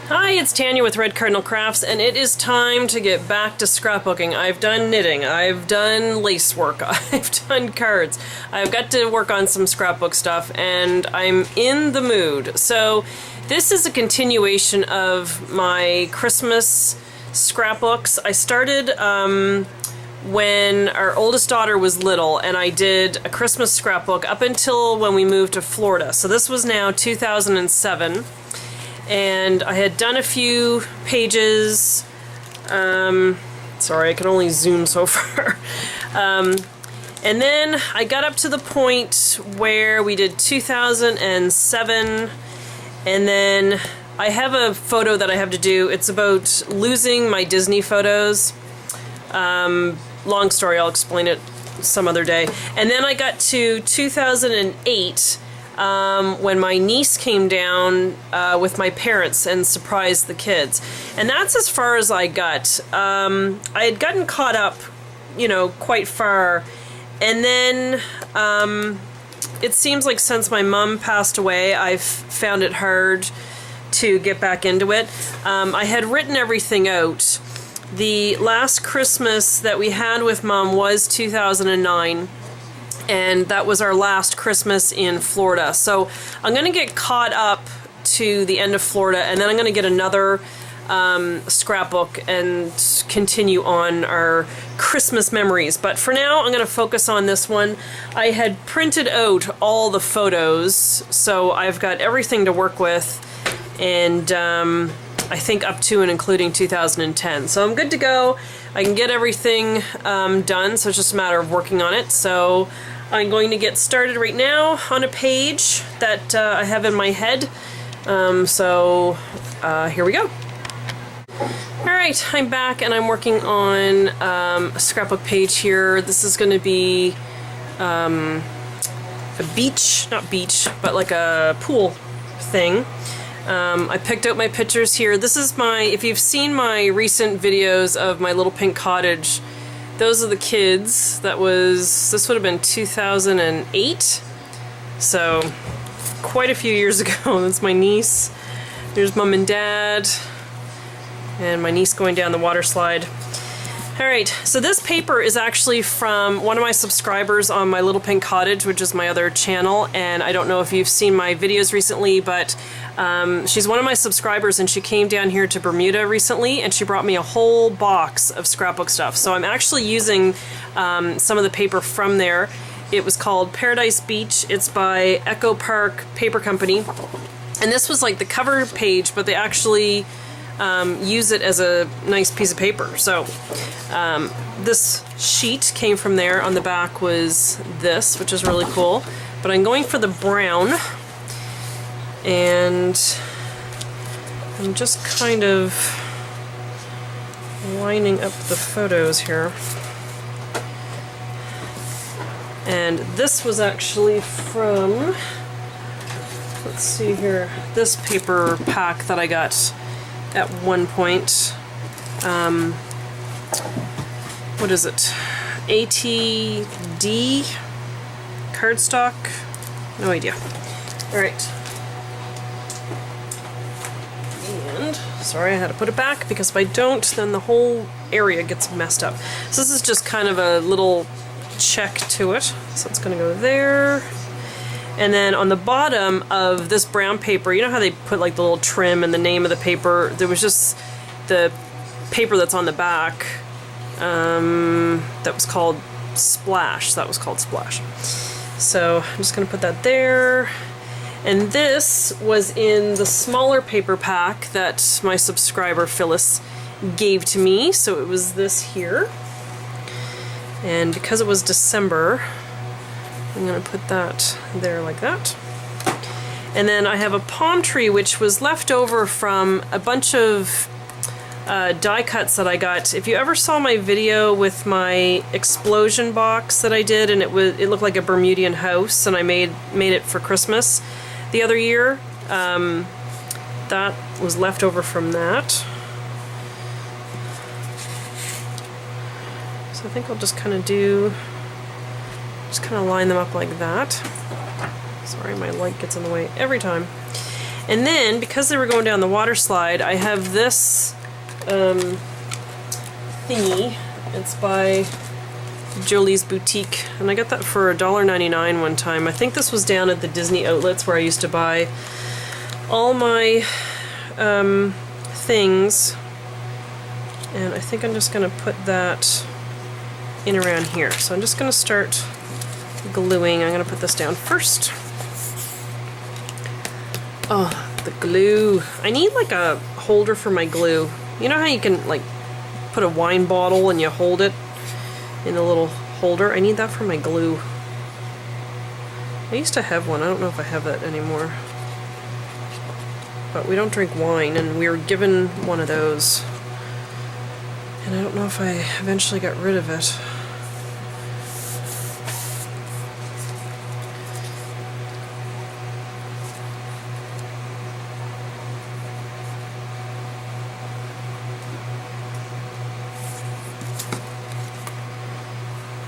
Hi, it's Tanya with Red Cardinal Crafts, and it is time to get back to scrapbooking. I've done knitting, I've done lace work, I've done cards. I've got to work on some scrapbook stuff, and I'm in the mood. So this is a continuation of my Christmas scrapbooks. I started when our oldest daughter was little, and I did a Christmas scrapbook up until when we moved to Florida. So this was now 2007. And I had done a few pages. Sorry, I can only zoom so far. And then I got up to the point where we did 2007, and then I have a photo that I have to do. It's about losing my Disney photos. Long story, I'll explain it some other day. And then I got to 2008, when my niece came down with my parents and surprised the kids. And that's as far as I got. I had gotten caught up, you know, quite far. And then it seems like since my mom passed away, I've found it hard to get back into it. I had written everything out. The last Christmas that we had with Mom was 2009. And that was our last Christmas in Florida. So I'm going to get caught up to the end of Florida, and then I'm going to get another scrapbook and continue on our Christmas memories. But for now, I'm going to focus on this one. I had printed out all the photos, so I've got everything to work with, and I think up to and including 2010. So I'm good to go. I can get everything done, so it's just a matter of working on it. So I'm going to get started right now on a page that I have in my head. Here we go. Alright, I'm back and I'm working on a scrapbook page here. This is going to be a beach, not beach, but like a pool thing. I picked out my pictures here. This is my, if you've seen my recent videos of my little pink cottage, those are the kids. This would have been 2008. So, quite a few years ago. That's my niece. There's Mom and Dad. And my niece going down the water slide. Alright, so this paper is actually from one of my subscribers on my Little Pink Cottage, which is my other channel, and I don't know if you've seen my videos recently, but she's one of my subscribers, and she came down here to Bermuda recently, and she brought me a whole box of scrapbook stuff. So I'm actually using some of the paper from there. It was called Paradise Beach. It's by Echo Park Paper Company, and this was like the cover page, but they actually use it as a nice piece of paper. So this sheet came from there. On the back was this, which is really cool. But I'm going for the brown, and I'm just kind of lining up the photos here. And this was actually from, let's see here, this paper pack that I got at one point. What is it? ATD cardstock? No idea. Alright. And, sorry, I had to put it back, because if I don't, then the whole area gets messed up. So this is just kind of a little check to it. So it's going to go there. And then on the bottom of this brown paper, you know how they put like the little trim and the name of the paper? There was just the paper that's on the back that was called Splash. That was called Splash. So I'm just going to put that there. And this was in the smaller paper pack that my subscriber Phyllis gave to me. So it was this here. And because it was December, I'm going to put that there like that. And then I have a palm tree, which was left over from a bunch of die cuts that I got. If you ever saw my video with my explosion box that I did, and it looked like a Bermudian house, and I made it for Christmas the other year, that was left over from that. So I think I'll just kind of line them up like that. Sorry, my light gets in the way every time. And then, because they were going down the water slide, I have this thingy. It's by Jolie's Boutique, and I got that for $1.99 one time. I think this was down at the Disney outlets where I used to buy all my things. And I think I'm just going to put that in around here. So I'm just going to start gluing. I'm going to put this down first. Oh, the glue. I need like a holder for my glue. You know how you can like put a wine bottle and you hold it in a little holder? I need that for my glue. I used to have one. I don't know if I have that anymore. But we don't drink wine, and we were given one of those. And I don't know if I eventually got rid of it.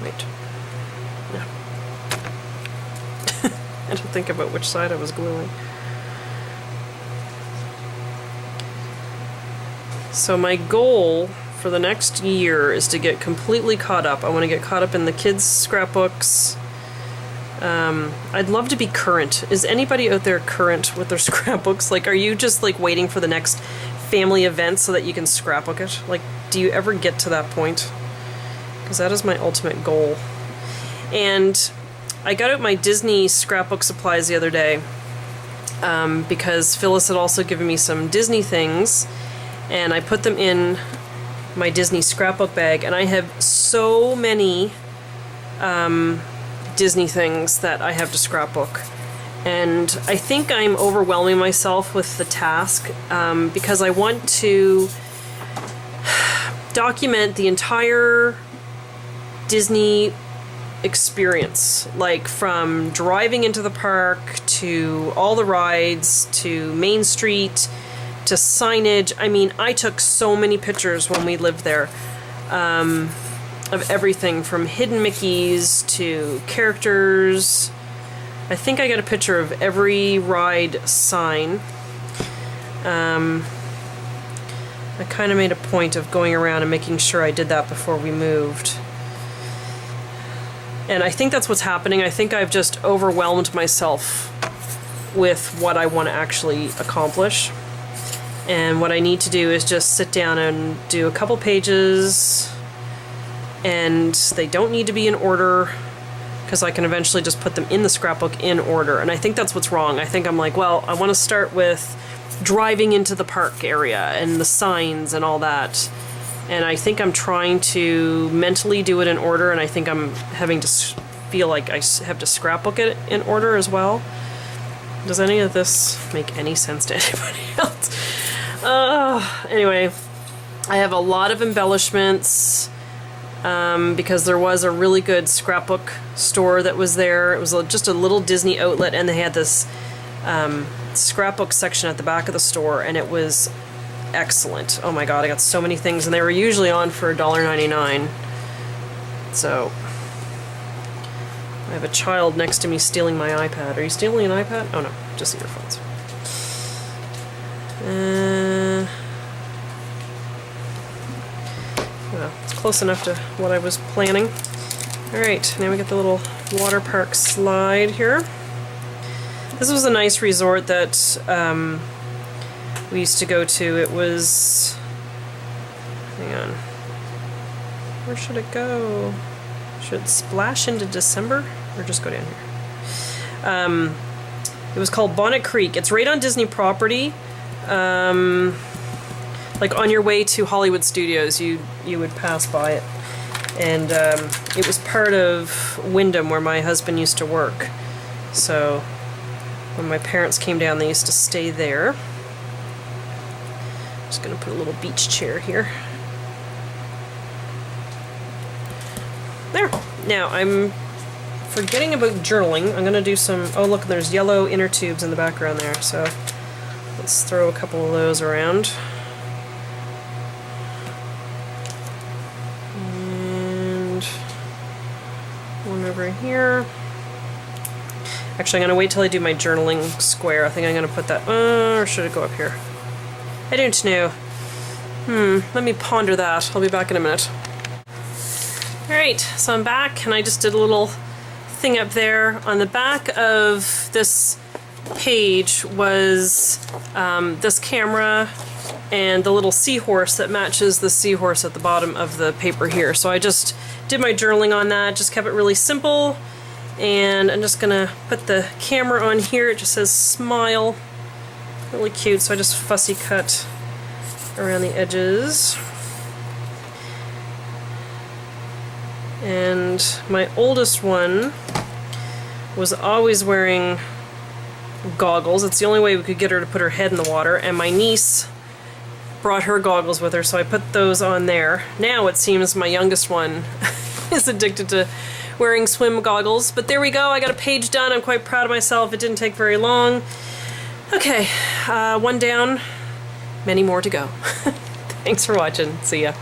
Wait. No. I had to think about which side I was gluing. So my goal for the next year is to get completely caught up. I want to get caught up in the kids' scrapbooks. I'd love to be current. Is anybody out there current with their scrapbooks? Like, are you just like waiting for the next family event so that you can scrapbook it? Like, do you ever get to that point? Because that is my ultimate goal. And I got out my Disney scrapbook supplies the other day because Phyllis had also given me some Disney things, and I put them in my Disney scrapbook bag, and I have so many Disney things that I have to scrapbook. And I think I'm overwhelming myself with the task because I want to document the entire Disney experience, like from driving into the park to all the rides to Main Street to signage. I mean, I took so many pictures when we lived there of everything from hidden Mickeys to characters. I think I got a picture of every ride sign. I kind of made a point of going around and making sure I did that before we moved. And I think that's what's happening. I think I've just overwhelmed myself with what I want to actually accomplish. And what I need to do is just sit down and do a couple pages, and they don't need to be in order because I can eventually just put them in the scrapbook in order. And I think that's what's wrong. I think I'm like, well, I want to start with driving into the park area and the signs and all that. And I think I'm trying to mentally do it in order, and I think I'm having to feel like I have to scrapbook it in order as well. Does any of this make any sense to anybody else? Anyway, I have a lot of embellishments because there was a really good scrapbook store that was there. It was just a little Disney outlet, and they had this scrapbook section at the back of the store, and it was excellent. Oh my god, I got so many things, and they were usually on for $1.99. So I have a child next to me stealing my iPad. Are you stealing an iPad? Oh no, just earphones. Well, it's close enough to what I was planning. Alright, now we get the little water park slide here. This was a nice resort that we used to go to. It was... hang on. Where should it go? Should it splash into December? Or just go down here? It was called Bonnet Creek. It's right on Disney property. Like on your way to Hollywood Studios, you would pass by it. And it was part of Wyndham, where my husband used to work. So when my parents came down, they used to stay there. Just gonna put a little beach chair here. There. Now I'm forgetting about journaling. I'm gonna do some, oh look, there's yellow inner tubes in the background there, so let's throw a couple of those around. And one over here. Actually, I'm going to wait till I do my journaling square. I think I'm going to put that, or should it go up here? I don't know. Let me ponder that. I'll be back in a minute. Alright, so I'm back, and I just did a little thing up there. On the back of this page was this camera and the little seahorse that matches the seahorse at the bottom of the paper here. So I just did my journaling on that, just kept it really simple, and I'm just gonna put the camera on here. It just says smile. Really cute, so I just fussy cut around the edges. And my oldest one was always wearing goggles. It's the only way we could get her to put her head in the water, and my niece brought her goggles with her, so I put those on there. Now it seems my youngest one is addicted to wearing swim goggles, but there we go. I got a page done. I'm quite proud of myself. It didn't take very long. Okay, one down, many more to go. Thanks for watching. See ya.